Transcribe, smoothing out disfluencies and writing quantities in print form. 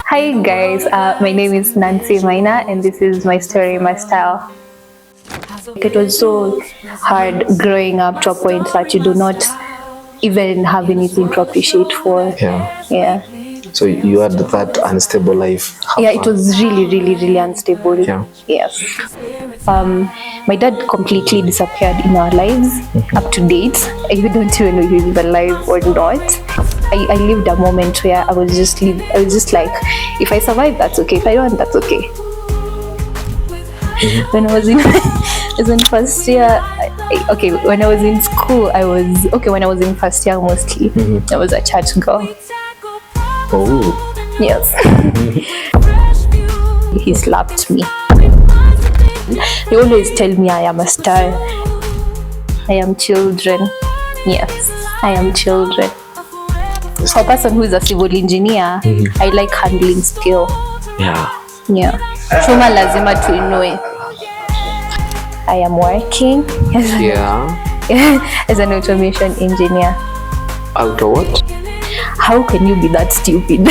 Hi guys, my name is Mwangi Maina and this is my story, my style. It was so hard growing up to a point that you do not even have anything to appreciate for. Yeah. So you had that unstable life? Yeah, it was really unstable. Yeah. Yes. My dad completely disappeared in our lives, up to date. I don't even know if he's alive or not. I lived a moment where I was just like, if I survive, that's okay. If I don't, that's okay. When I was in first year, when I was in school, when I was in first year mostly, I was a church girl. Oh. Yes. He slapped me. He always tell me I am a star. I am children. Yes, I am children. For a person who is a civil engineer, I like handling skill. Yeah. Chuma lazima tuinue. I am working as an automation engineer. Auto what? How can you be that stupid?